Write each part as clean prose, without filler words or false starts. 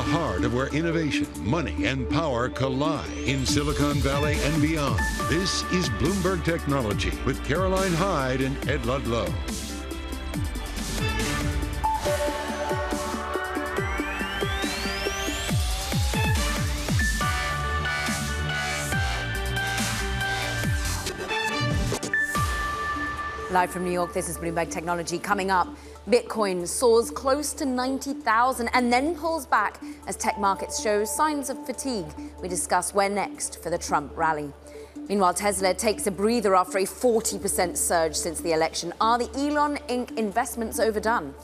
heart of where innovation, money, and power collide in Silicon Valley and beyond. This is Bloomberg Technology with Caroline Hyde and Ed Ludlow. Live from New York, this is Bloomberg Technology. Coming up, Bitcoin soars close to 90,000 and then pulls back as tech markets show signs of fatigue. We discuss where next for the Trump rally. Meanwhile, Tesla takes a breather after a 40% surge since the election. Are the Elon Inc. investments overdone?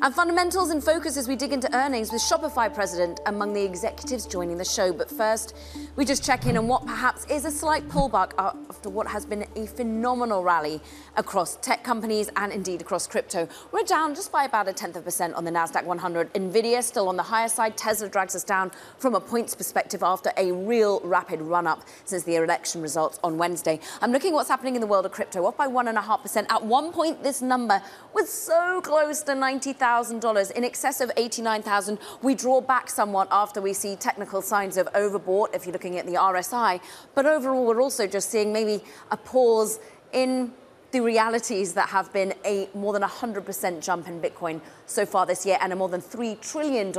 And fundamentals in focus as we dig into earnings with Shopify president among the executives joining the show. But first, we just check in on what perhaps is a slight pullback after what has been a phenomenal rally across tech companies and indeed across crypto. We're down just by about 0.1% on the Nasdaq 100. Nvidia still on the higher side. Tesla drags us down from a points perspective after a real rapid run up since the election results on Wednesday. I'm looking at what's happening in the world of crypto, up by 1.5%. At one point, this number was so close to $90,000, in excess of 89,000. We draw back somewhat after we see technical signs of overbought, if you're looking at the RSI. But overall, we're also just seeing maybe a pause in the realities that have been a more than 100% jump in Bitcoin so far this year and a more than $3 trillion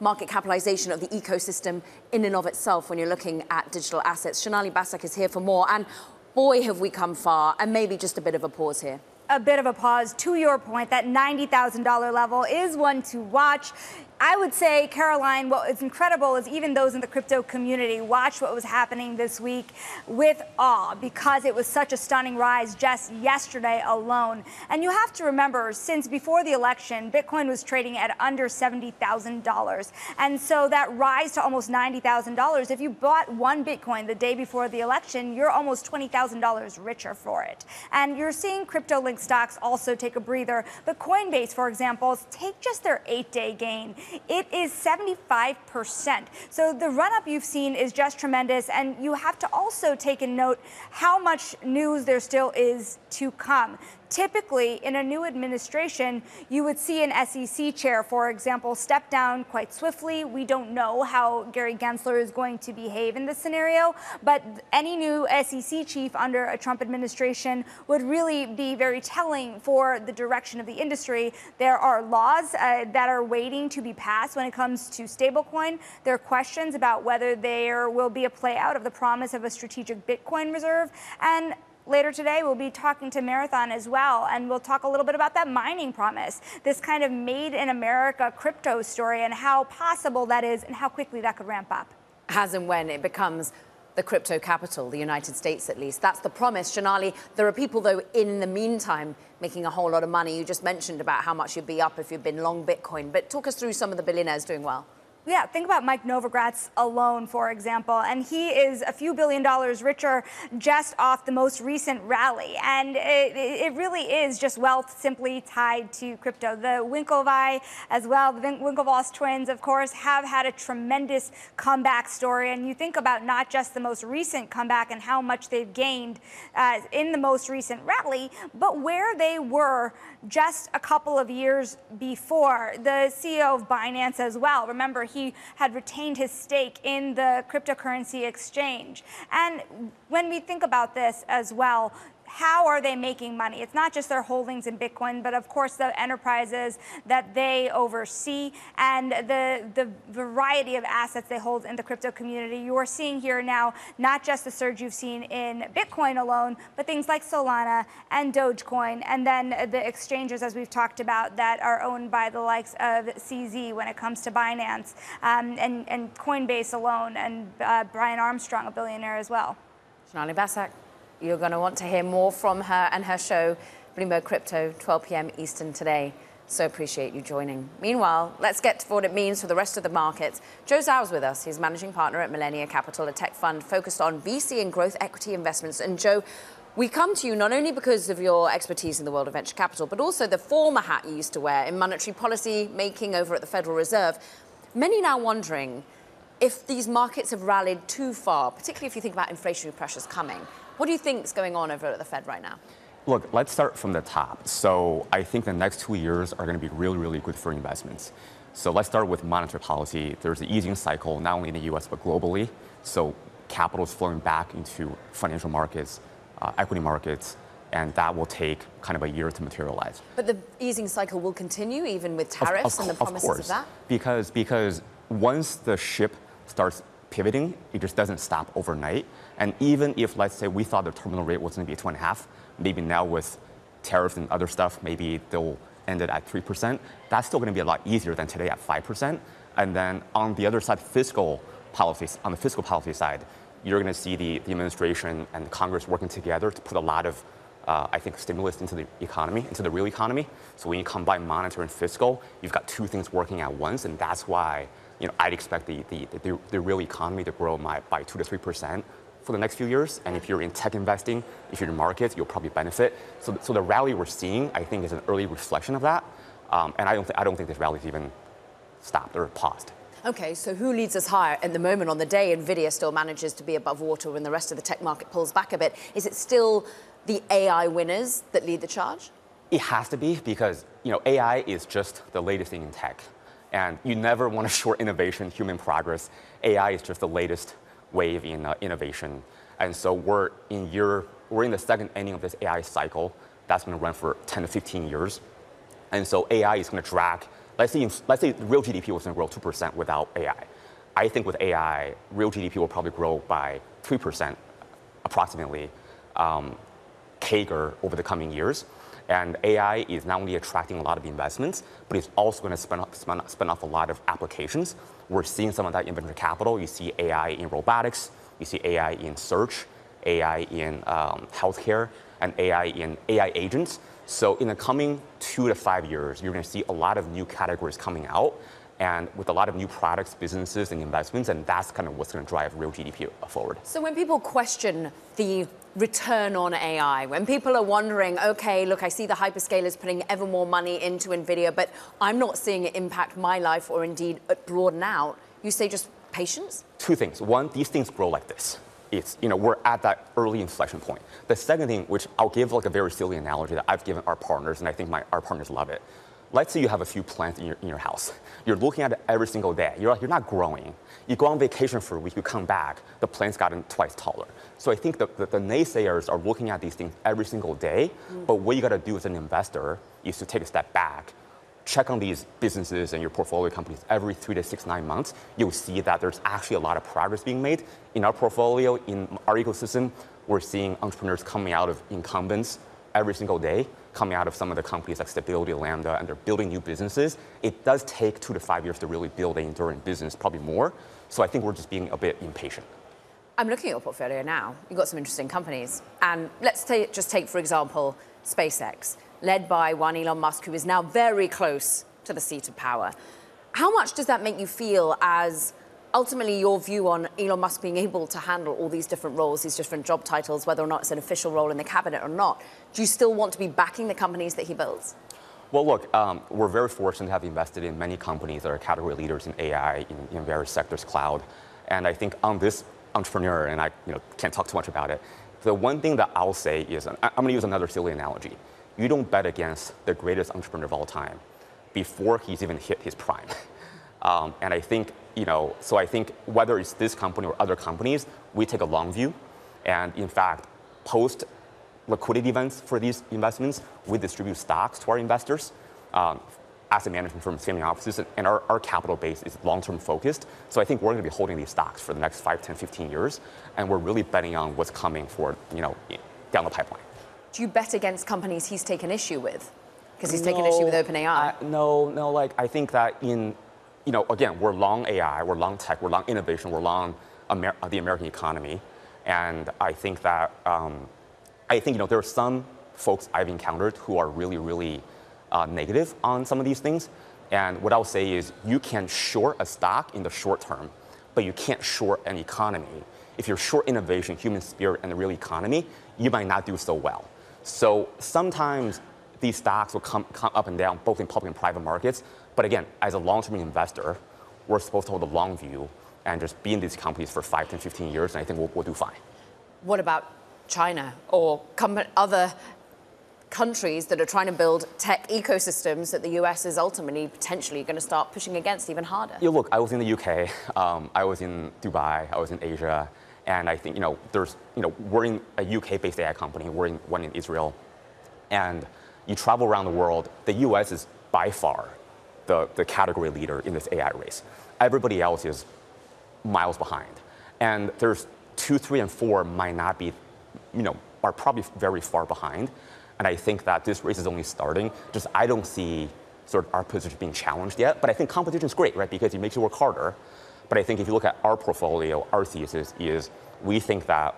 market capitalization of the ecosystem in and of itself when you're looking at digital assets. Shonali Basak is here for more. And boy, have we come far, and maybe just a bit of a pause here. A bit of a pause. To your point, that $90,000 level is one to watch. I would say, Caroline, what is incredible is even those in the crypto community watched what was happening this week with awe because it was such a stunning rise just yesterday alone. And you have to remember, since before the election, Bitcoin was trading at under $70,000. And so that rise to almost $90,000, if you bought one Bitcoin the day before the election, you're almost $20,000 richer for it. And you're seeing crypto-linked stocks also take a breather. But Coinbase, for example, take just their 8-day gain. It is 75%. So the run-up you've seen is just tremendous, and you have to also take in note how much news there still is to come. Typically, in a new administration, you would see an SEC chair, for example, step down quite swiftly. We don't know how Gary Gensler is going to behave in this scenario, but any new SEC chief under a Trump administration would really be very telling for the direction of the industry. There are laws that are waiting to be passed when it comes to stablecoin. There are questions about whether there will be a play out of the promise of a strategic Bitcoin reserve. And later today, we'll be talking to Marathon as well, and we'll talk a little bit about that mining promise, this kind of made in America crypto story and how possible that is and how quickly that could ramp up. As and when it becomes the crypto capital, the United States at least. That's the promise. Shonali, there are people, though, in the meantime, making a whole lot of money. You just mentioned about how much you'd be up if you'd been long Bitcoin, but talk us through some of the billionaires doing well. Yeah, think about Mike Novogratz alone, for example, and he is a few $1 billion richer just off the most recent rally. And it really is just wealth simply tied to crypto. The Winklevi as well, the Winklevoss twins, of course, have had a tremendous comeback story. And you think about not just the most recent comeback and how much they've gained in the most recent rally, but where they were just a couple of years before. The CEO of Binance as well, remember, he had retained his stake in the cryptocurrency exchange. And when we think about this as well, how are they making money? It's not just their holdings in Bitcoin, but of course the enterprises that they oversee and the variety of assets they hold in the crypto community. You are seeing here now not just the surge you've seen in Bitcoin alone, but things like Solana and Dogecoin, and then the exchanges, as we've talked about, that are owned by the likes of CZ when it comes to Binance, and Coinbase alone, and Brian Armstrong, a billionaire as well. Shonali Basak. You're going to want to hear more from her and her show, Bloomberg Crypto, 12 p.m. Eastern today. So appreciate you joining. Meanwhile, let's get to what it means for the rest of the markets. Joe Zhao's with us. He's managing partner at Millennia Capital, a tech fund focused on VC and growth equity investments. And Joe, we come to you not only because of your expertise in the world of venture capital, but also the former hat you used to wear in monetary policy making over at the Federal Reserve. Many now wondering if these markets have rallied too far, particularly if you think about inflationary pressures coming. What do you think is going on over at the Fed right now? Look, let's start from the top. So I think the next 2 years are going to be really, really good for investments. So let's start with monetary policy. There's the easing cycle, not only in the US, but globally. So capital is flowing back into financial markets, equity markets, and that will take kind of a year to materialize. But the easing cycle will continue even with tariffs and the promises of that? Because once the ship starts pivoting, it just doesn't stop overnight. And even if, let's say, we thought the terminal rate was going to be 2.5, maybe now with tariffs and other stuff, maybe they'll end it at 3%. That's still going to be a lot easier than today at 5%. And then on the other side, fiscal policies, on the fiscal policy side, you're going to see the administration and Congress working together to put a lot of, I think, stimulus into the economy, into the real economy. So when you combine monetary and fiscal, you've got two things working at once, and that's why I'd expect the real economy to grow by 2 to 3% for the next few years. And if you're in tech investing, if you're in markets, you'll probably benefit. So the rally we're seeing, I think, is an early reflection of that. And I don't think this rally's even stopped or paused. Okay, so who leads us higher at the moment on the day? Nvidia still manages to be above water when the rest of the tech market pulls back a bit. Is it still the AI winners that lead the charge? It has to be, because AI is just the latest thing in tech. And you never want to short innovation, human progress. AI is just the latest wave in innovation. And so we're in the second inning of this AI cycle that's going to run for 10 to 15 years. And so AI is going to drag, let's say real GDP was going to grow 2% without AI. I think with AI, real GDP will probably grow by 3% approximately CAGR over the coming years. And AI is not only attracting a lot of investments, but it's also going to spin off a lot of applications. We're seeing some of that in venture capital. You see AI in robotics, you see AI in search, AI in healthcare, and AI in AI agents. So in the coming 2 to 5 years, you're going to see a lot of new categories coming out, and with a lot of new products, businesses, and investments, and that's kind of what's going to drive real GDP forward. So when people question the return on AI, when people are wondering, okay, look, I see the hyperscalers putting ever more money into NVIDIA, but I'm not seeing it impact my life or indeed broaden out, you say just patience? Two things. One, these things grow like this. We're at that early inflection point. The second thing, which I'll give like a very silly analogy that I've given our partners, and I think our partners love it. Let's say you have a few plants in your house. You're looking at it every single day. You're not growing. You go on vacation for a week, you come back, the plant's gotten twice taller. So I think the naysayers are looking at these things every single day, but what you gotta do as an investor is to take a step back, check on these businesses and your portfolio companies every 3 to 6, 9 months. You'll see that there's actually a lot of progress being made in our portfolio, in our ecosystem. We're seeing entrepreneurs coming out of incumbents every single day, coming out of some of the companies like Stability, Lambda, and they're building new businesses. It does take 2 to 5 years to really build an enduring business, probably more. So I think we're just being a bit impatient. I'm looking at your portfolio now. You've got some interesting companies. And let's just take, for example, SpaceX, led by one Elon Musk, who is now very close to the seat of power. How much does that make you feel as ultimately your view on Elon Musk being able to handle all these different roles, these different job titles, whether or not it's an official role in the cabinet or not? Do you still want to be backing the companies that he builds? Well, look, we're very fortunate to have invested in many companies that are category leaders in AI, in various sectors, cloud. And I think on this entrepreneur, and I can't talk too much about it, the one thing that I'll say is, I'm going to use another silly analogy. You don't bet against the greatest entrepreneur of all time before he's even hit his prime. And I think, so I think whether it's this company or other companies, we take a long view. And in fact, post liquidity events for these investments, we distribute stocks to our investors, asset management firms, family offices, and our capital base is long-term focused. So I think we're going to be holding these stocks for the next 5, 10, 15 years, and we're really betting on what's coming for, down the pipeline. Do you bet against companies he's taken issue with? Because he's taken issue with OpenAI. No, I think that again, we're long AI, we're long tech, we're long innovation, we're long the American economy. And I think that, there are some folks I've encountered who are really, really negative on some of these things. And what I'll say is you can short a stock in the short term, but you can't short an economy. If you're short innovation, human spirit, and the real economy, you might not do so well. So sometimes these stocks will come up and down, both in public and private markets. But again, as a long-term investor, we're supposed to hold a long view and just be in these companies for 5, 10, 15 years, and I think we'll do fine. What about China or other countries that are trying to build tech ecosystems that the US is ultimately potentially going to start pushing against even harder. Yeah, look, I was in the UK, I was in Dubai, I was in Asia, and I think, we're in a UK-based AI company, we're in one in Israel, and you travel around the world, the US is by far the category leader in this AI race. Everybody else is miles behind. And there's 2, 3, and 4 might not be, are probably very far behind. And I think that this race is only starting. Just I don't see sort of our position being challenged yet. But I think competition is great, right? Because it makes you work harder. But I think if you look at our portfolio, our thesis is we think that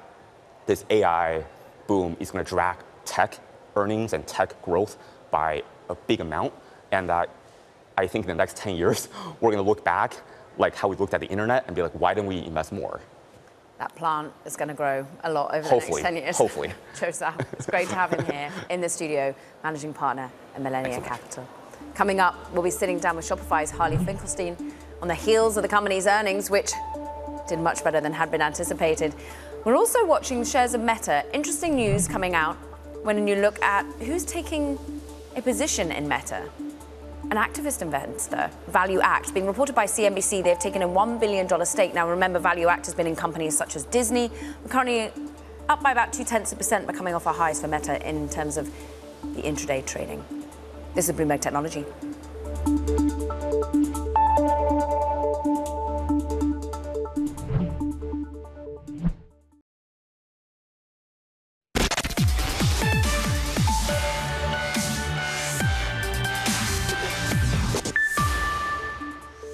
this AI boom is going to drag tech earnings and tech growth by a big amount. And that I think in the next 10 years, we're going to look back like how we looked at the internet and be like, why didn't we invest more? That plant is going to grow a lot over the next 10 years. Hopefully. Joseph, it's great to have him here in the studio, managing partner at Millennia Capital. Coming up, we'll be sitting down with Shopify's Harley Finkelstein on the heels of the company's earnings, which did much better than had been anticipated. We're also watching shares of Meta. Interesting news coming out when you look at who's taking a position in Meta. An activist investor, Value Act, being reported by CNBC, they've taken a $1 billion stake. Now, remember, Value Act has been in companies such as Disney. We're currently up by about 0.2%, but coming off our highs for Meta in terms of the intraday trading. This is Bloomberg Technology.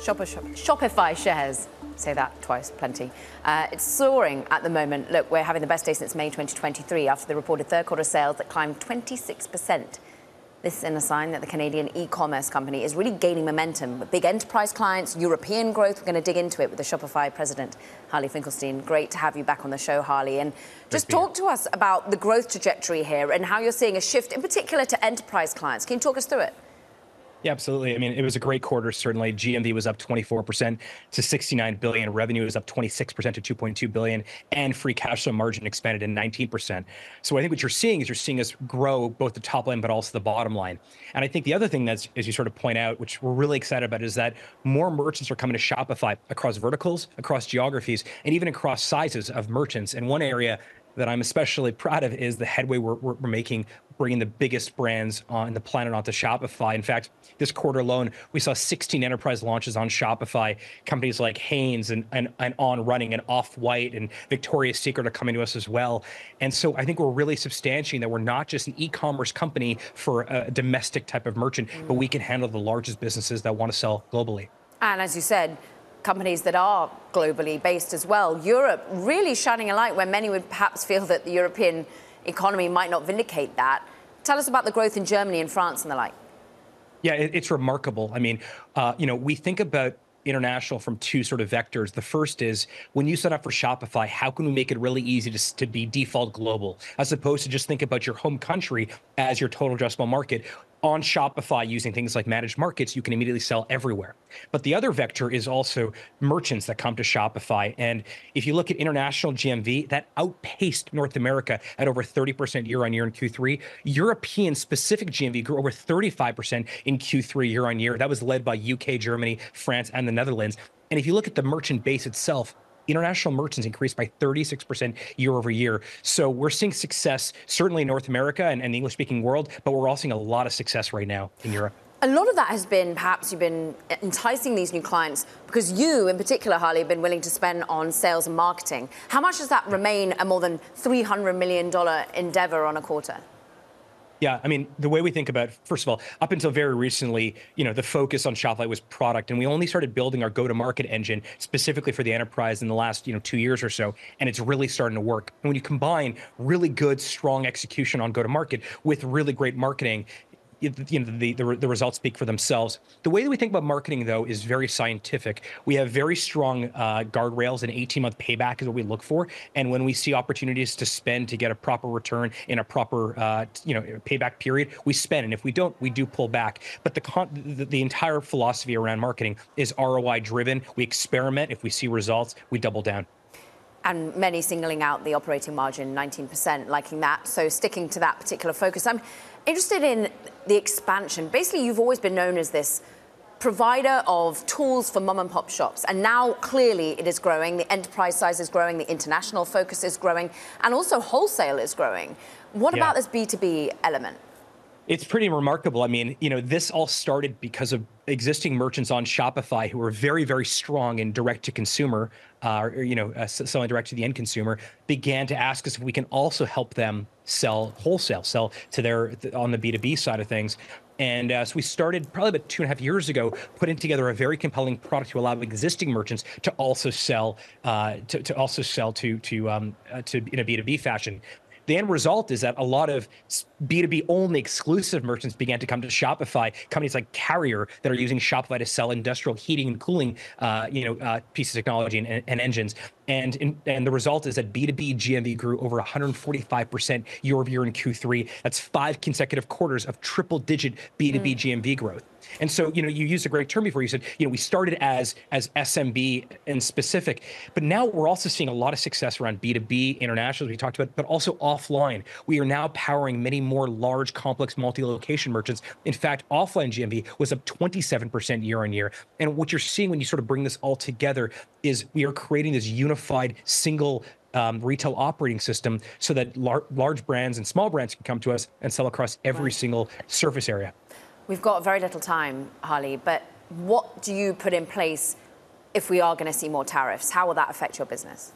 Shopify shares, say that twice, plenty. It's soaring at the moment. Look, we're having the best day since May 2023 after the reported third quarter sales that climbed 26%. This is in a sign that the Canadian e-commerce company is really gaining momentum with big enterprise clients, European growth. We're going to dig into it with the Shopify president, Harley Finkelstein. Great to have you back on the show, Harley. And just talk to us about the growth trajectory here and how you're seeing a shift, in particular to enterprise clients. Can you talk us through it? Yeah, absolutely. I mean, it was a great quarter, certainly. GMV was up 24% to $69 billion. Revenue was up 26% to $2.2 billion. And free cash flow margin expanded to 19%. So I think what you're seeing is you're seeing us grow both the top line, but also the bottom line. And I think the other thing that's, as you sort of point out, which we're really excited about, is that more merchants are coming to Shopify across verticals, across geographies, and even across sizes of merchants. And one area that I'm especially proud of is the headway we're making, bringing the biggest brands on the planet onto Shopify. In fact, this quarter alone, we saw 16 enterprise launches on Shopify. Companies like Hanes and On Running and Off-White and Victoria's Secret are coming to us as well. And so I think we're really substantiating that we're not just an e-commerce company for a domestic type of merchant, but we can handle the largest businesses that want to sell globally. And as you said, companies that are globally based as well. Europe really shining a light where many would perhaps feel that the European economy might not vindicate that. Tell us about the growth in Germany and France and the like. Yeah, it's remarkable. I mean, we think about international from two sort of vectors. The first is when you set up for Shopify, how can we make it really easy to be default global, as opposed to just think about your home country as your total addressable market. On Shopify, using things like managed markets, you can immediately sell everywhere. But the other vector is also merchants that come to Shopify. And if you look at international GMV, that outpaced North America at over 30% year on year in Q3. European specific GMV grew over 35% in Q3 year on year. That was led by UK, Germany, France, and the Netherlands. And if you look at the merchant base itself, international merchants increased by 36% year over year. So we're seeing success, certainly in North America and the English-speaking world, but we're also seeing a lot of success right now in Europe. A lot of that has been, perhaps you've been enticing these new clients because you, in particular, Harley, have been willing to spend on sales and marketing. How much does that remain a more than $300 million endeavor on a quarter? Yeah, I mean, the way we think about, first of all, up until very recently, the focus on Shopify was product, and we only started building our go-to-market engine specifically for the enterprise in the last, 2 years or so, and it's really starting to work. And when you combine really good, strong execution on go-to-market with really great marketing, the results speak for themselves. The way that we think about marketing, though, is very scientific. We have very strong guardrails, and 18-month payback is what we look for. And when we see opportunities to spend to get a proper return in a proper, payback period, we spend. And if we don't, we do pull back. But the entire philosophy around marketing is ROI driven. We experiment. If we see results, we double down. And many singling out the operating margin, 19%, liking that. So sticking to that particular focus. I'm interested in the expansion. Basically, you've always been known as this provider of tools for mom and pop shops. And now clearly it is growing. The enterprise size is growing. The international focus is growing. And also wholesale is growing. What about this B2B element? It's pretty remarkable. I mean, this all started because of existing merchants on Shopify who are very, very strong in direct to consumer, selling direct to the end consumer, began to ask us if we can also help them sell wholesale, sell to on the B2B side of things. And so we started probably about 2.5 years ago, putting together a very compelling product to allow existing merchants to also sell in a B2B fashion. The end result is that a lot of B2B only exclusive merchants began to come to Shopify, companies like Carrier that are using Shopify to sell industrial heating and cooling, pieces of technology and engines. And the result is that B2B GMV grew over 145% year over year in Q3. That's 5 consecutive quarters of triple-digit B2B GMV growth. And so, you used a great term before. You said, we started as SMB and specific, but now we're also seeing a lot of success around B2B international, as we talked about, but also offline. We are now powering many more large, complex, multi-location merchants. In fact, offline GMV was up 27% year on year. And what you're seeing when you sort of bring this all together is we are creating this unified single retail operating system so that large brands and small brands can come to us and sell across every single surface area. We've got very little time, Harley, but what do you put in place if we are going to see more tariffs? How will that affect your business?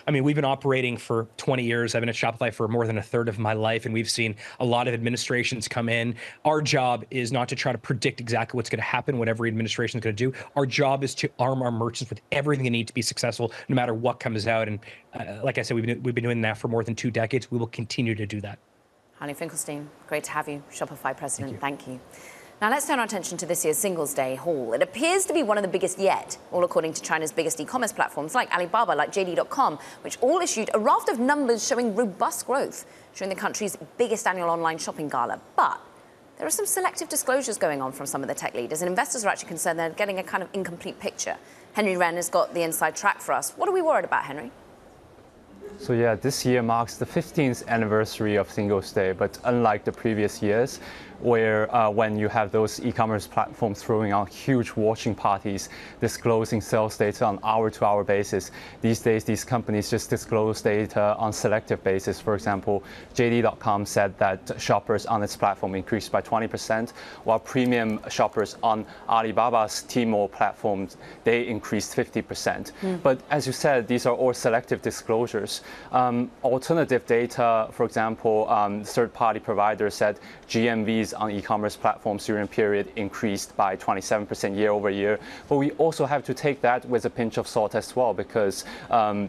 I mean, we've been operating for 20 years. I've been at Shopify for more than a third of my life, and we've seen a lot of administrations come in. Our job is not to try to predict exactly what's going to happen, what every administration is going to do. Our job is to arm our merchants with everything they need to be successful, no matter what comes out. And like I said, we've been doing that for more than 2 decades. We will continue to do that. Harley Finkelstein, great to have you, Shopify president. Thank you. Now let's turn our attention to this year's Singles Day haul. It appears to be one of the biggest yet, all according to China's biggest e-commerce platforms like Alibaba, like JD.com, which all issued a raft of numbers showing robust growth during the country's biggest annual online shopping gala. But there are some selective disclosures going on from some of the tech leaders, and investors are actually concerned they're getting a kind of incomplete picture. Henry Wren has got the inside track for us. What are we worried about, Henry? So yeah, this year marks the 15th anniversary of Singles Day, but unlike the previous years, where when you have those e-commerce platforms throwing out huge watching parties, disclosing sales data on hour-to-hour basis, these days these companies just disclose data on selective basis. For example, JD.com said that shoppers on its platform increased by 20%, while premium shoppers on Alibaba's Tmall platforms, they increased 50%. But as you said, these are all selective disclosures. Alternative data, for example, third-party providers said GMVs on e-commerce platforms during the period increased by 27% year over year. But we also have to take that with a pinch of salt as well, because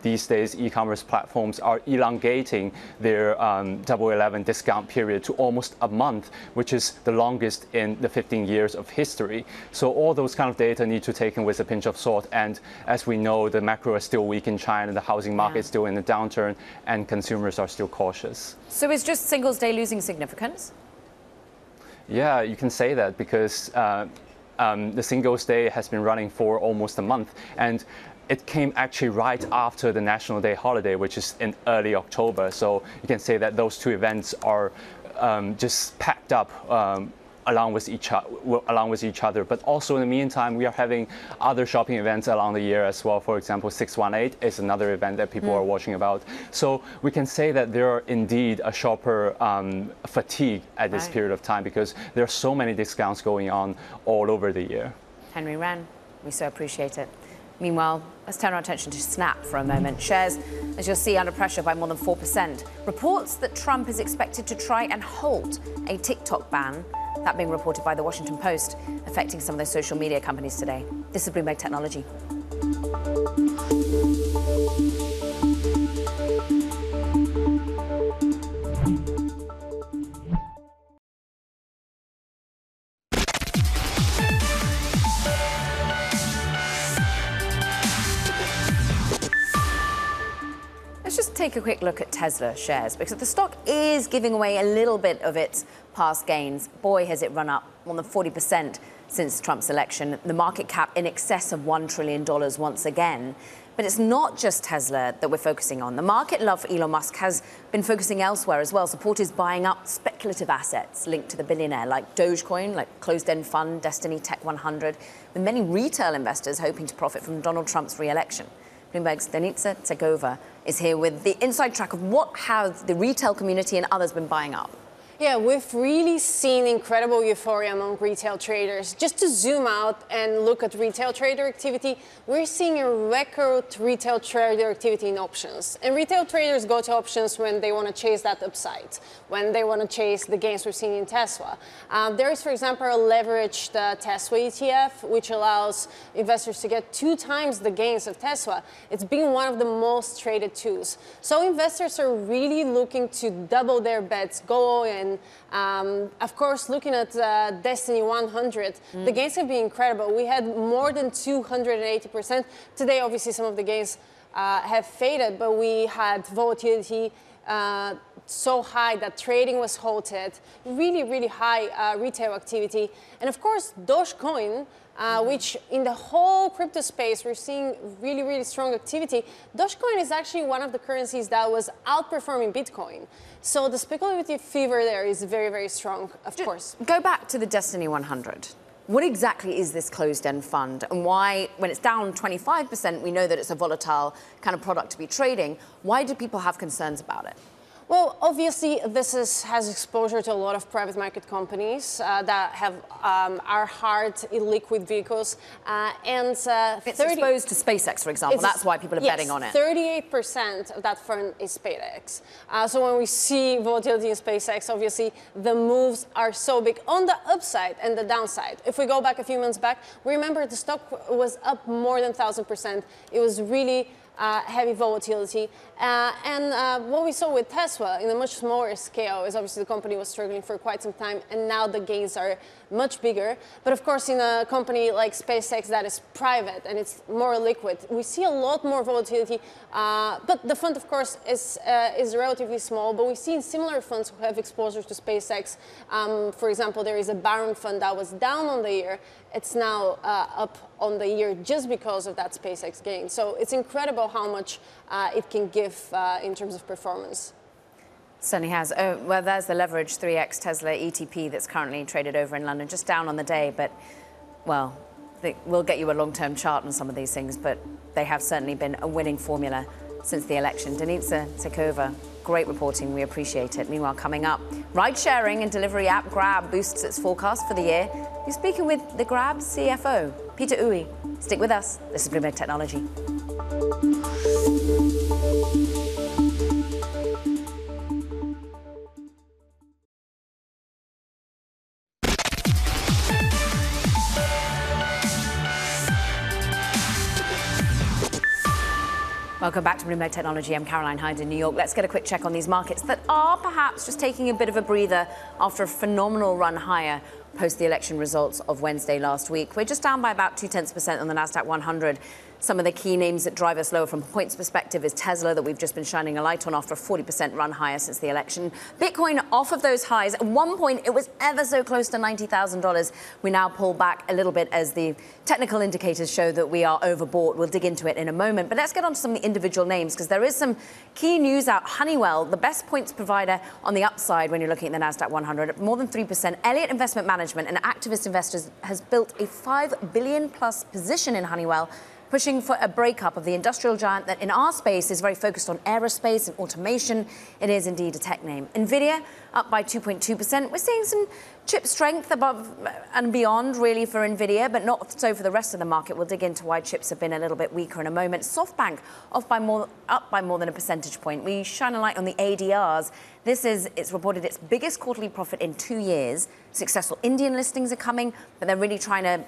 these days e-commerce platforms are elongating their Double 11 discount period to almost a month, which is the longest in the 15 years of history. So all those kind of data need to be taken with a pinch of salt. And as we know, the macro is still weak in China, the housing market is still in a downturn, and consumers are still cautious. So is just Singles Day losing significance? Yeah, you can say that, because the Singles Day has been running for almost a month, and it came actually right after the National Day holiday, which is in early October. So you can say that those two events are just packed up along with each other. But also in the meantime, we are having other shopping events along the year as well. For example, 618 is another event that people are watching about. So we can say that there are indeed a shopper fatigue at this period of time, because there are so many discounts going on all over the year. Henry Wren, we so appreciate it. Meanwhile, let's turn our attention to Snap for a moment. Shares, as you'll see, under pressure by more than 4%. Reports that Trump is expected to try and halt a TikTok ban, that being reported by the Washington Post, affecting some of those social media companies today. This is Bloomberg Technology. Let's just take a quick look at Tesla shares, because the stock is giving away a little bit of its past gains. Boy, has it run up more than 40% since Trump's election. The market cap in excess of $1 trillion once again. But it's not just Tesla that we're focusing on. The market love for Elon Musk has been focusing elsewhere as well. Support is buying up speculative assets linked to the billionaire, like Dogecoin, like closed-end fund, Destiny Tech 100, with many retail investors hoping to profit from Donald Trump's re-election. Bloomberg's Denitsa Tsegova is here with the inside track of what have the retail community and others been buying up. Yeah, we've really seen incredible euphoria among retail traders. Just to zoom out and look at retail trader activity, we're seeing a record retail trader activity in options. And retail traders go to options when they want to chase that upside, when they want to chase the gains we've seen in Tesla. There is, for example, a leveraged Tesla ETF, which allows investors to get 2 times the gains of Tesla. It's been one of the most traded tools. So investors are really looking to double their bets, go all in. Of course, looking at Destiny 100, the gains have been incredible. We had more than 280%. Today, obviously, some of the gains have faded, but we had volatility so high that trading was halted, really, really high retail activity. And of course, Dogecoin, which in the whole crypto space, we're seeing really, really strong activity. Dogecoin is actually one of the currencies that was outperforming Bitcoin. So the speculative fever there is very, very strong, of course. Go back to the Destiny 100. What exactly is this closed-end fund, and why, when it's down 25%, we know that it's a volatile kind of product to be trading. Why do people have concerns about it? Well, obviously, this has exposure to a lot of private market companies that are hard, illiquid vehicles. It's exposed to SpaceX, for example. That's why people are betting on it. 38% of that fund is SpaceX. So when we see volatility in SpaceX, obviously, the moves are so big on the upside and the downside. If we go back a few months back, we remember the stock was up more than 1,000%. It was really heavy volatility. What we saw with Tesla in a much smaller scale is obviously the company was struggling for quite some time, and now the gains are much bigger. But of course, in a company like SpaceX that is private and it's more liquid, we see a lot more volatility. But the fund, of course, is relatively small. But we see in similar funds who have exposure to SpaceX. For example, there is a Baron fund that was down on the year. It's now up on the year just because of that SpaceX gain. So it's incredible how much it can give in terms of performance. Certainly has. Well, there's the leverage 3x Tesla ETP that's currently traded over in London, just down on the day. But, well, we'll get you a long-term chart on some of these things, but they have certainly been a winning formula since the election. Denitsa Tsegova, great reporting. We appreciate it. Meanwhile, coming up, ride-sharing and delivery app Grab boosts its forecast for the year. We're speaking with the Grab CFO, Peter Oey. Stick with us. This is Bloomberg Technology. Welcome back to Bloomberg Technology. I'm Caroline Hyde in New York. Let's get a quick check on these markets that are perhaps just taking a bit of a breather after a phenomenal run higher post the election results of Wednesday last week. We're just down by about 0.2% on the Nasdaq 100. Some of the key names that drive us lower from a points perspective is Tesla, that we've just been shining a light on after a 40% run higher since the election. Bitcoin off of those highs. At one point, it was ever so close to $90,000. We now pull back a little bit as the technical indicators show that we are overbought. We'll dig into it in a moment. But let's get on to some of the individual names, because there is some key news out. Honeywell, the best points provider on the upside when you're looking at the Nasdaq 100, more than 3%. Elliott Investment Management, an activist investor, has built a $5 billion plus position in Honeywell, pushing for a breakup of the industrial giant that in our space is very focused on aerospace and automation. It is indeed a tech name. NVIDIA up by 2.2%. We're seeing some chip strength above and beyond, really, for NVIDIA, but not so for the rest of the market. We'll dig into why chips have been a little bit weaker in a moment. SoftBank up by more than a percentage point. We shine a light on the ADRs. It's reported its biggest quarterly profit in 2 years. Successful Indian listings are coming, but they're really trying to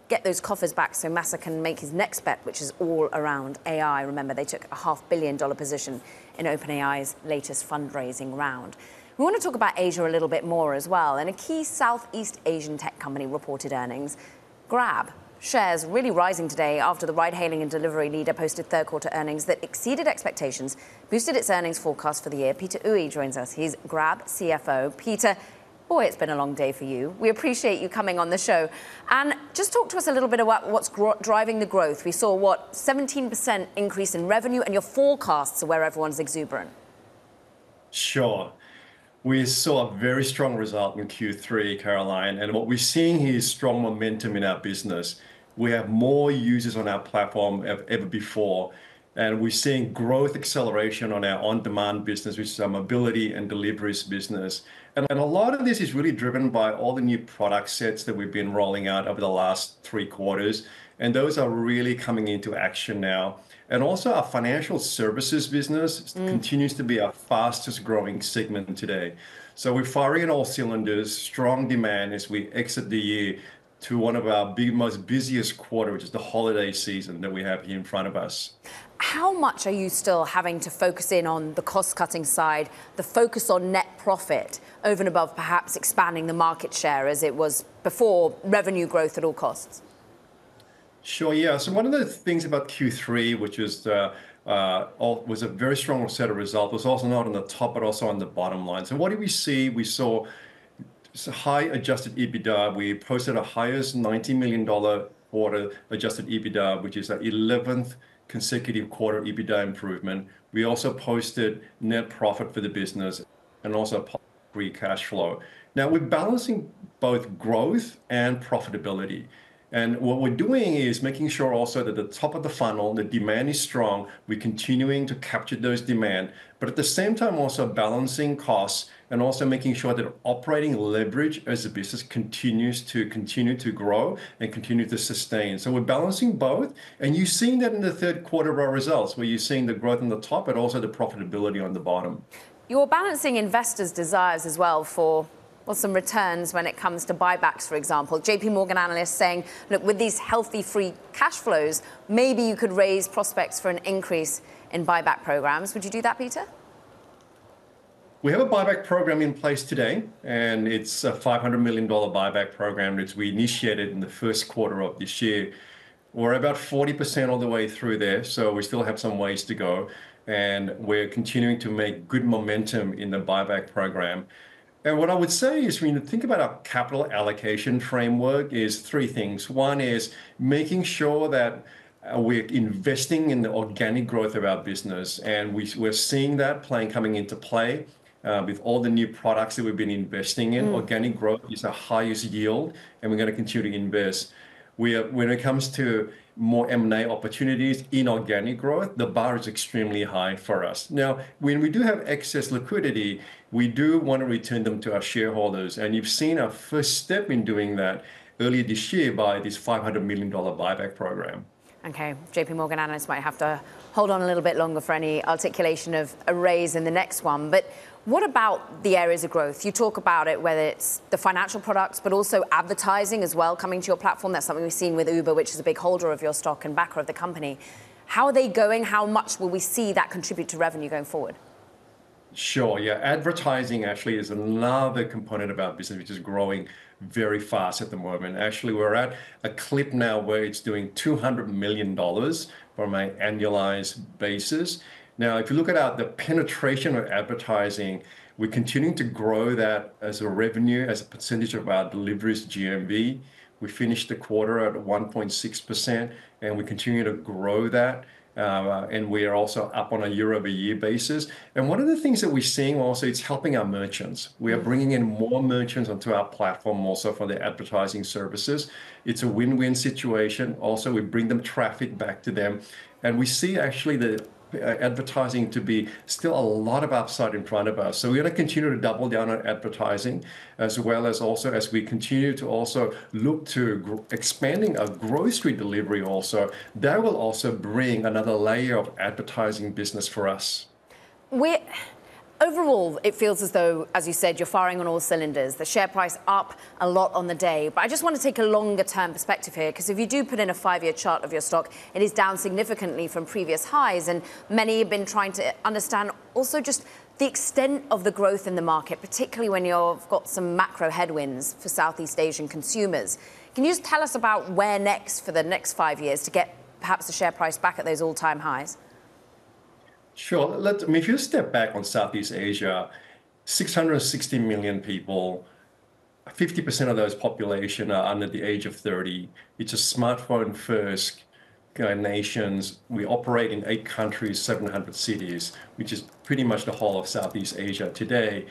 get those coffers back so Massa can make his next bet, which is all around AI. Remember, they took a $500 million position in OpenAI's latest fundraising round. We want to talk about Asia a little bit more as well. And a key Southeast Asian tech company reported earnings. Grab shares really rising today after the ride-hailing and delivery leader posted third-quarter earnings that exceeded expectations, boosted its earnings forecast for the year. Peter Oey joins us. He's Grab CFO. Peter, Boy, it's been a long day for you. We appreciate you coming on the show. And just talk to us a little bit about what's driving the growth. We saw, 17% increase in revenue, and your forecasts are where everyone's exuberant. Sure. We saw a very strong result in Q3, Caroline, and what we're seeing here is strong momentum in our business. We have more users on our platform than ever before, and we're seeing growth acceleration on our on-demand business, which is our mobility and deliveries business. And a lot of this is really driven by all the new product sets that we've been rolling out over the last 3 quarters, and those are really coming into action now. And also our financial services business continues to be our fastest growing segment today. So we're firing on all cylinders, strong demand as we exit the year to one of our most busiest quarter, which is the holiday season that we have here in front of us. How much are you still having to focus in on the cost-cutting side, the focus on net profit, over and above perhaps expanding the market share as it was before, revenue growth at all costs? Sure, yeah. So one of the things about Q3, which was a very strong set of results, was also not on the top, but also on the bottom line. So what did we see? We saw high adjusted EBITDA. We posted a highest $90 million quarter adjusted EBITDA, which is our 11th consecutive quarter EBITDA improvement. We also posted net profit for the business and also free cash flow. Now we're balancing both growth and profitability. And what we're doing is making sure also that the top of the funnel, the demand is strong. We're continuing to capture those demand, but at the same time also balancing costs and also making sure that operating leverage as the business continues to grow and continue to sustain. So we're balancing both, and you're seeing that in the third quarter of our results, where you're seeing the growth on the top, but also the profitability on the bottom. You're balancing investors' desires as well for some returns when it comes to buybacks, for example. JP Morgan analysts saying, look, with these healthy free cash flows, maybe you could raise prospects for an increase in buyback programs. Would you do that, Peter? We have a buyback program in place today, and it's a $500 million buyback program that we initiated in the first quarter of this year. We're about 40% all the way through there, so we still have some ways to go, and we're continuing to make good momentum in the buyback program. And what I would say is, when you think about our capital allocation framework, is 3 things. One is making sure that we're investing in the organic growth of our business, and we're seeing that coming into play with all the new products that we've been investing in. Organic growth is our highest yield, and we're going to continue to invest. When it comes to more M&A opportunities, inorganic growth, the bar is extremely high for us. Now, when we do have excess liquidity, we do want to return them to our shareholders. And you've seen our first step in doing that earlier this year by this $500 million buyback program. Okay, JP Morgan analysts might have to hold on a little bit longer for any articulation of a raise in the next one. But what about the areas of growth? You talk about it, whether it's the financial products, but also advertising as well, coming to your platform. That's something we've seen with Uber, which is a big holder of your stock and backer of the company. How are they going? How much will we see that contribute to revenue going forward? Sure, yeah. Advertising actually is another component of our business, which is growing very fast at the moment. Actually, we're at a clip now where it's doing $200 million from an annualized basis. Now, if you look at the penetration of advertising, we're continuing to grow that as a revenue, as a percentage of our deliveries GMV. We finished the quarter at 1.6%, and we continue to grow that. And we are also up on a year-over-year basis. And one of the things that we're seeing also, it's helping our merchants. We are bringing in more merchants onto our platform also for the advertising services. It's a win-win situation. Also, we bring them traffic back to them. And we see actually the advertising to be still a lot of upside in front of us. So we're going to continue to double down on advertising, as well as also as we continue to also look to expanding our grocery delivery also. That will also bring another layer of advertising business for us. Overall, it feels as though, as you said, you're firing on all cylinders. The share price up a lot on the day. But I just want to take a longer term perspective here, because if you do put in a 5-year chart of your stock, it is down significantly from previous highs. And many have been trying to understand also just the extent of the growth in the market, particularly when you've got some macro headwinds for Southeast Asian consumers. Can you just tell us about where next for the next 5 years to get perhaps the share price back at those all-time highs? Sure. If you step back on Southeast Asia, 660 million people, 50% of those population are under the age of 30. It's a smartphone first nations. We operate in 8 countries, 700 cities, which is pretty much the whole of Southeast Asia today.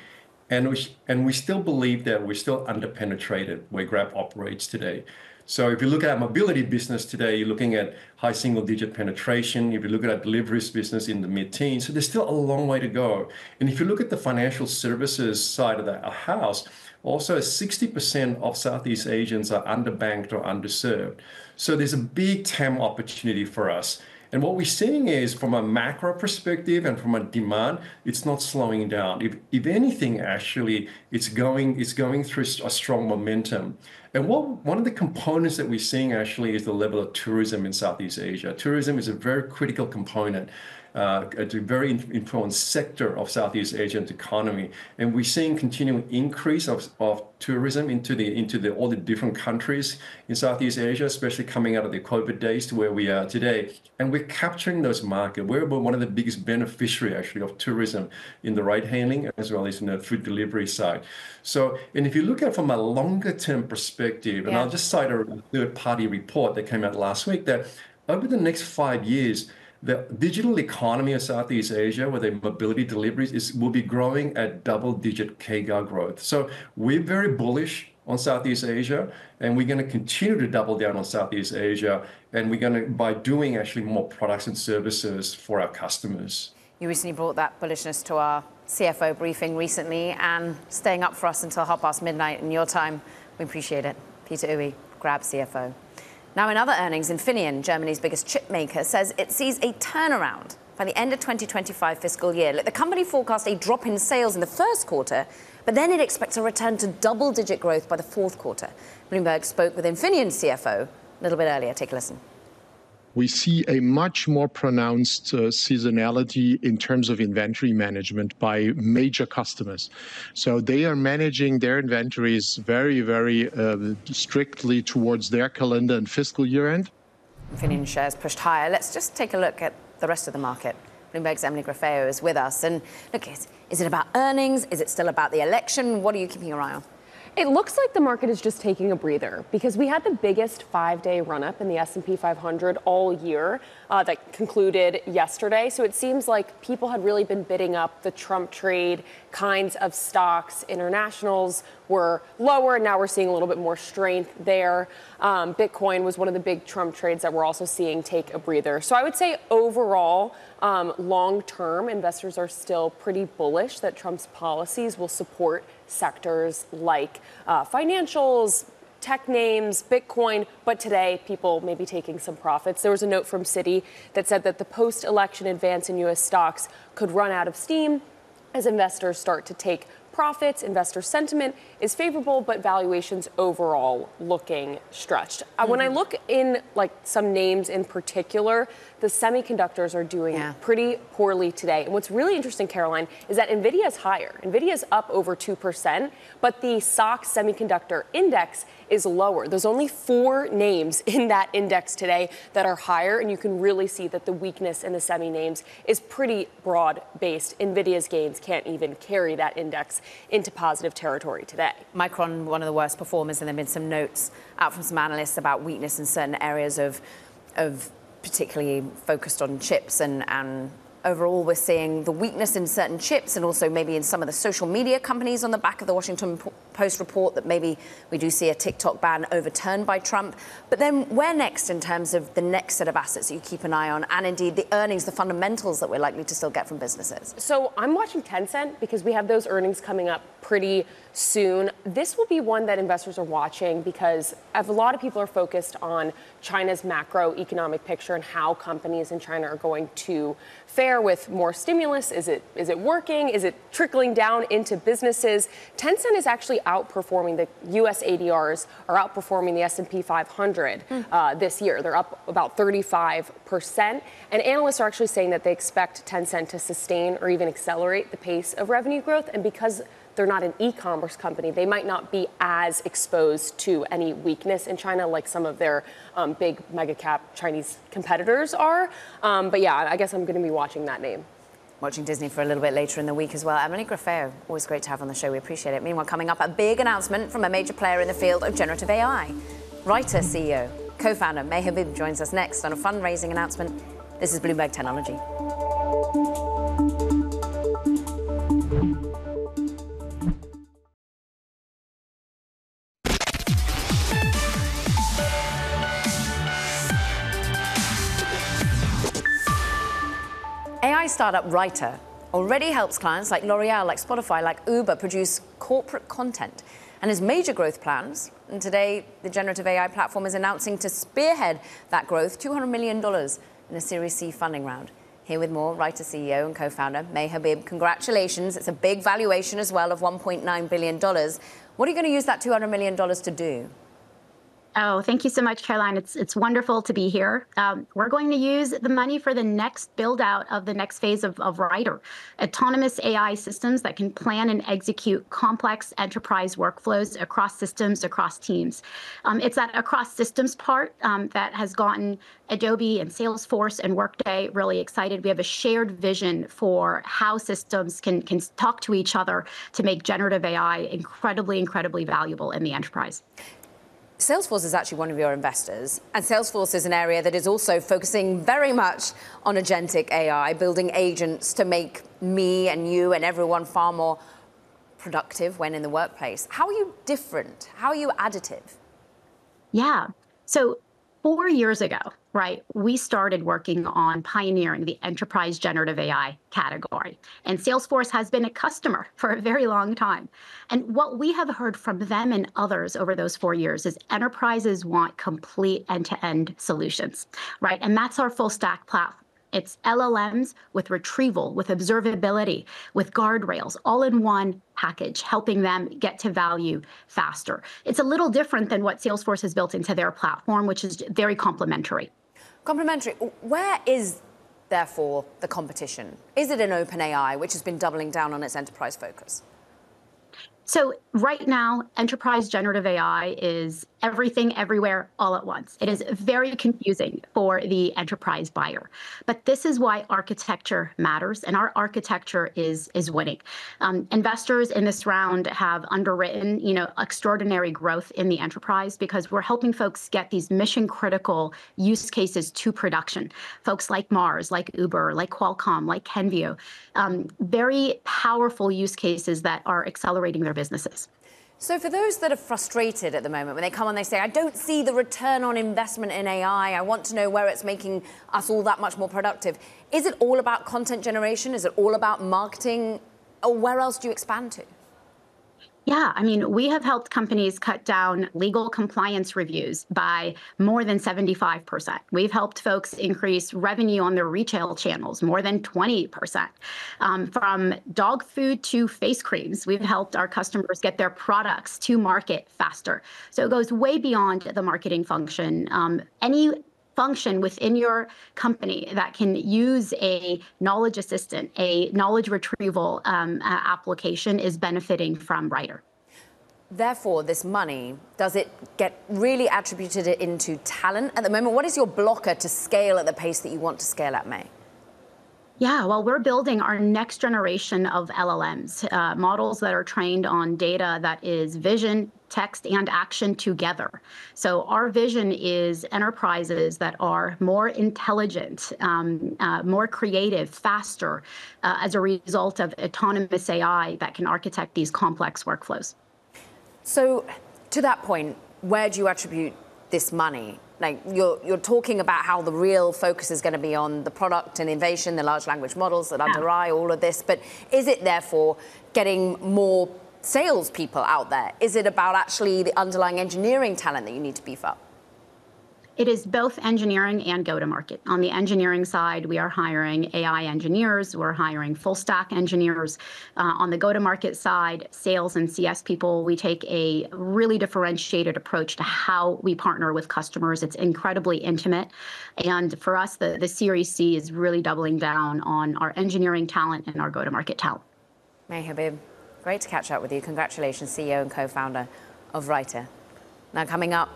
And we still believe that we're still underpenetrated where Grab operates today. So if you look at our mobility business today, you're looking at high single-digit penetration. If you look at our deliveries business in the mid-teens, so there's still a long way to go. And if you look at the financial services side of the house, also 60% of Southeast Asians are underbanked or underserved. So there's a big TAM opportunity for us. And what we're seeing is, from a macro perspective and from a demand, it's not slowing down. If anything, actually, it's going through a strong momentum. And one of the components that we're seeing actually is the level of tourism in Southeast Asia. Tourism is a very critical component. It's a very important sector of Southeast Asian economy, and we're seeing continuing increase of tourism into all the different countries in Southeast Asia, especially coming out of the COVID days to where we are today. And we're capturing those markets. We're one of the biggest beneficiary actually of tourism in the ride-hailing as well as in the food delivery side. So, and if you look at from a longer-term perspective, and I'll just cite a third-party report that came out last week, that over the next 5 years, the digital economy of Southeast Asia, where the mobility deliveries will be growing at double-digit CAGR growth. So we're very bullish on Southeast Asia, and we're going to continue to double down on Southeast Asia, and we're going to, by doing actually more products and services for our customers. You recently brought that bullishness to our CFO briefing recently, and staying up for us until midnight in your time. We appreciate it. Peter Uy, Grab CFO. Now, in other earnings, Infineon, Germany's biggest chip maker, says it sees a turnaround by the end of 2025 fiscal year. The company forecast a drop in sales in the first quarter, but then it expects a return to double-digit growth by the fourth quarter. Bloomberg spoke with Infineon's CFO a little bit earlier. Take a listen. We see a much more pronounced seasonality in terms of inventory management by major customers. So they are managing their inventories very, very strictly towards their calendar and fiscal year end. Infineon shares pushed higher. Let's just take a look at the rest of the market. Bloomberg's Emily Grafeo is with us. And look, is it about earnings? Is it still about the election? What are you keeping your eye on? It looks like the market is just taking a breather because we had the biggest 5-day run-up in the S&P 500 all year that concluded yesterday. So it seems like people had really been bidding up the Trump trade kinds of stocks. Internationals were lower, and now we're seeing a little bit more strength there. Bitcoin was one of the big Trump trades that we're also seeing take a breather. So I would say overall, long-term, investors are still pretty bullish that Trump's policies will support sectors like financials, tech names, Bitcoin, but today people may be taking some profits. There was a note from Citi that said that the post-election advance in U.S. stocks could run out of steam as investors start to take profits. Investor sentiment is favorable, but valuations overall looking stretched. When I look in like some names in particular, the semiconductors are doing pretty poorly today. And what's really interesting, Caroline, is that NVIDIA is higher. NVIDIA is up over 2%, but the SOX semiconductor index is lower. There's only 4 names in that index today that are higher, and you can really see that the weakness in the semi names is pretty broad-based. NVIDIA's gains can't even carry that index into positive territory today. Micron, one of the worst performers, and there have been some notes out from some analysts about weakness in certain areas of particularly focused on chips, and overall we're seeing the weakness in certain chips and also maybe in some of the social media companies on the back of the Washington Post report that maybe we do see a TikTok ban overturned by Trump. But then where next in terms of the next set of assets that you keep an eye on, and indeed the earnings, the fundamentals that we're likely to still get from businesses? So I'm watching Tencent because we have those earnings coming up pretty soon. This will be one that investors are watching because a lot of people are focused on China's macroeconomic picture and how companies in China are going to fare with more stimulus. Is it working? Is it trickling down into businesses? Tencent is actually outperforming. The U.S. ADRs are outperforming the S&P 500 this year. They're up about 35%. And analysts are actually saying that they expect Tencent to sustain or even accelerate the pace of revenue growth. And because they're not an e-commerce company, they might not be as exposed to any weakness in China like some of their big mega cap Chinese competitors are. But yeah, I guess I'm going to be watching that name. Watching Disney for a little bit later in the week as well. Emily Graffeo, always great to have on the show. We appreciate it. Meanwhile, coming up, a big announcement from a major player in the field of generative AI. Writer, CEO, co-founder May Habib joins us next on a fundraising announcement. This is Bloomberg Technology. AI startup Writer already helps clients like L'Oreal, like Spotify, like Uber produce corporate content and has major growth plans. And today, the generative AI platform is announcing to spearhead that growth, $200 million in a Series C funding round. Here with more, Writer CEO and co-founder May Habib. Congratulations. It's a big valuation as well of $1.9 billion. What are you going to use that $200 million to do? Oh, thank you so much, Caroline. It's wonderful to be here. We're going to use the money for the next build out of the next phase of Writer, autonomous AI systems that can plan and execute complex enterprise workflows across systems, across teams. It's that across systems part that has gotten Adobe and Salesforce and Workday really excited. We have a shared vision for how systems can talk to each other to make generative AI incredibly valuable in the enterprise. Salesforce is actually one of your investors, and Salesforce is an area that is also focusing very much on agentic AI, building agents to make me and you and everyone far more productive when in the workplace. How are you different? How are you additive? Yeah. So 4 years ago, right, we started working on pioneering the enterprise generative AI category. And Salesforce has been a customer for a very long time. And what we have heard from them and others over those 4 years is enterprises want complete end-to-end solutions, right? And that's our full stack platform. It's LLMs with retrieval, with observability, with guardrails, all in one package, helping them get to value faster. It's a little different than what Salesforce has built into their platform, which is very complementary. Complementary. Where is, therefore, the competition? Is it in OpenAI, which has been doubling down on its enterprise focus? So right now, enterprise generative AI is everything, everywhere, all at once. It is very confusing for the enterprise buyer. But this is why architecture matters, and our architecture is winning. Investors in this round have underwritten, extraordinary growth in the enterprise because we're helping folks get these mission-critical use cases to production. Folks like Mars, like Uber, like Qualcomm, like Kenvue, very powerful use cases that are accelerating their businesses. So for those that are frustrated at the moment, when they come on, they say, I don't see the return on investment in AI. I want to know where it's making us all that much more productive. Is it all about content generation? Is it all about marketing? Or where else do you expand to? Yeah, I mean, we have helped companies cut down legal compliance reviews by more than 75%. We've helped folks increase revenue on their retail channels more than 20%. From dog food to face creams, we've helped our customers get their products to market faster. So it goes way beyond the marketing function. Any function within your company that can use a knowledge assistant, a knowledge retrieval application is benefiting from Writer. Therefore, this money, does it get really attributed into talent at the moment? What is your blocker to scale at the pace that you want to scale at, May? Yeah, well, we're building our next generation of LLMs, models that are trained on data that is vision, text, and action together. So our vision is enterprises that are more intelligent, more creative, faster, as a result of autonomous AI that can architect these complex workflows. So to that point, where do you attribute this money? Like you're talking about how the real focus is going to be on the product and innovation, the large language models that underlie all of this. But is it therefore getting more salespeople out there? Is it about actually the underlying engineering talent that you need to beef up? It is both engineering and go-to-market. On the engineering side, we are hiring AI engineers. We're hiring full-stack engineers. On the go-to-market side, sales and CS people, we take a really differentiated approach to how we partner with customers. It's incredibly intimate. And for us, the Series C is really doubling down on our engineering talent and our go-to-market talent. May Habib, great to catch up with you. Congratulations, CEO and co-founder of Writer. Now coming up,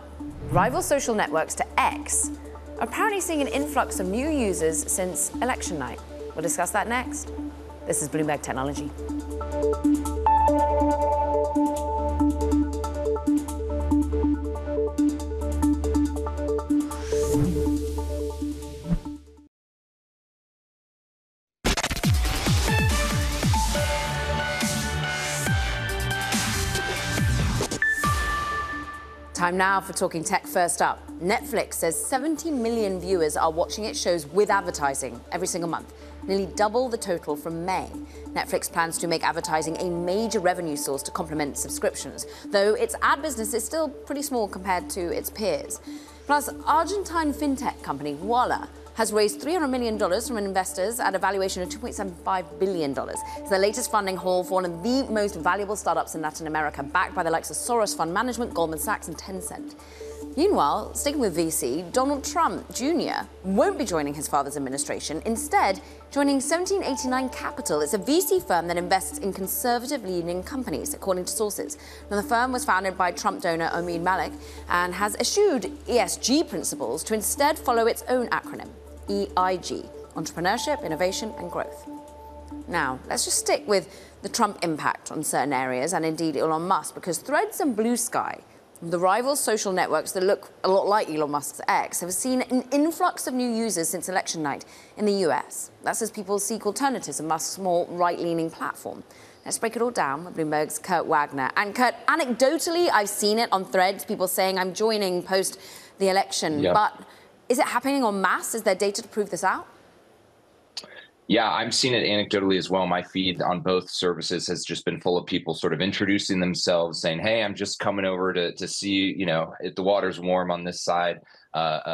rival social networks to X are apparently seeing an influx of new users since election night. We'll discuss that next. This is Bloomberg Technology. Time now for Talking Tech. First up, Netflix says 70 million viewers are watching its shows with advertising every single month, nearly double the total from May. Netflix plans to make advertising a major revenue source to complement subscriptions, though its ad business is still pretty small compared to its peers. Plus, Argentine fintech company Voila has raised $300 million from investors at a valuation of $2.75 billion. It's the latest funding haul for one of the most valuable startups in Latin America, backed by the likes of Soros Fund Management, Goldman Sachs, and Tencent. Meanwhile, sticking with VC, Donald Trump Jr. won't be joining his father's administration, instead joining 1789 Capital. It's a VC firm that invests in conservative-leaning companies, according to sources. Now, the firm was founded by Trump donor Omid Malik and has eschewed ESG principles to instead follow its own acronym, EIG, Entrepreneurship, Innovation and Growth. Now, let's just stick with the Trump impact on certain areas and indeed Elon Musk, because Threads and Blue Sky, the rival social networks that look a lot like Elon Musk's X, have seen an influx of new users since election night in the US. That's as people seek alternatives to Musk's more right-leaning platform. Let's break it all down with Bloomberg's Kurt Wagner. And Kurt, anecdotally, I've seen it on Threads, people saying I'm joining post the election, but is it happening en masse? Is there data to prove this out? Yeah, I'm seeing it anecdotally as well. My feed on both services has just been full of people sort of introducing themselves, saying, hey, I'm just coming over to see, if the water's warm on this side,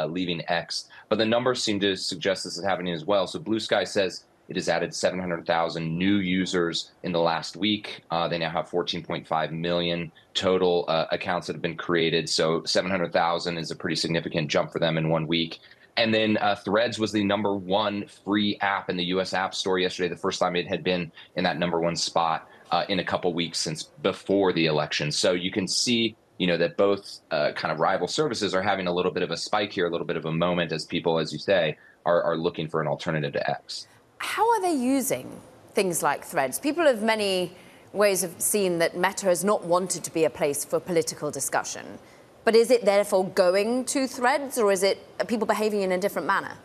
leaving X. But the numbers seem to suggest this is happening as well. So Blue Sky says it has added 700,000 new users in the last week. They now have 14.5 million total accounts that have been created. So 700,000 is a pretty significant jump for them in 1 week. And then Threads was the #1 free app in the U.S. App Store yesterday, the first time it had been in that #1 spot in a couple weeks since before the election. So you can see, that both kind of rival services are having a little bit of a spike here, a little bit of a moment as people, as you say, are looking for an alternative to X. How are they using things like Threads? People of many ways have seen that Meta has not wanted to be a place for political discussion. But is it therefore going to Threads, or is it people behaving in a different manner?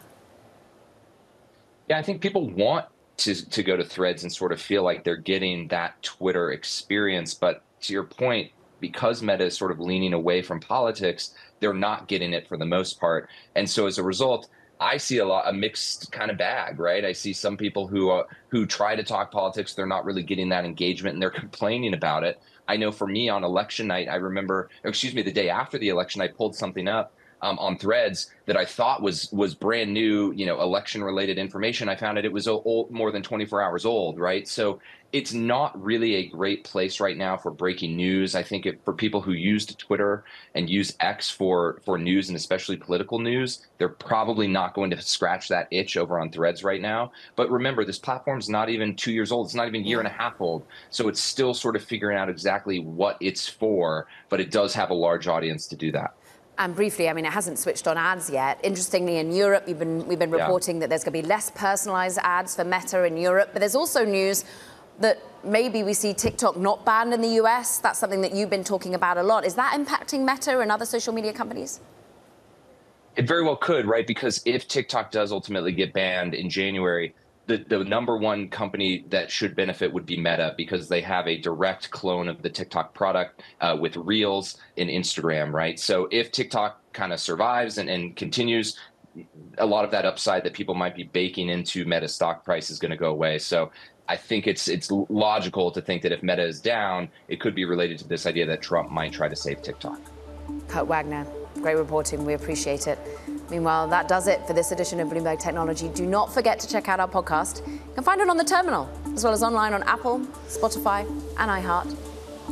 Yeah, I think people want to go to Threads and sort of feel like they're getting that Twitter experience. But to your point, because Meta is sort of leaning away from politics, they're not getting it for the most part. And so as a result, I see a mixed kind of bag, right? I see some people who try to talk politics, they're not really getting that engagement and they're complaining about it. I know for me on election night, I remember, the day after the election, I pulled something up on Threads that I thought was brand new, election related information. I found it was old, more than 24 hours old, right? So it's not really a great place right now for breaking news. I think for people who used Twitter and use X for news and especially political news, they're probably not going to scratch that itch over on Threads right now. But remember, this platform's not even 2 years old. It's not even a year and a half old. So it's still sort of figuring out exactly what it's for, but it does have a large audience to do that. And briefly, it hasn't switched on ads yet. Interestingly, in Europe, we've been reporting that there's going to be less personalized ads for Meta in Europe. But there's also news that maybe we see TikTok not banned in the US. That's something that you've been talking about a lot. Is that impacting Meta and other social media companies? It very well could, right? Because if TikTok does ultimately get banned in January, the #1 company that should benefit would be Meta, because they have a direct clone of the TikTok product with Reels in Instagram, right? So if TikTok kind of survives and continues, a lot of that upside that people might be baking into Meta stock price is going to go away. So I think it's logical to think that if Meta is down, it could be related to this idea that Trump might try to save TikTok. Kurt Wagner, great reporting. We appreciate it. Meanwhile, that does it for this edition of Bloomberg Technology. Do not forget to check out our podcast. You can find it on the terminal, as well as online on Apple, Spotify, and iHeart.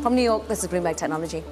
From New York, this is Bloomberg Technology.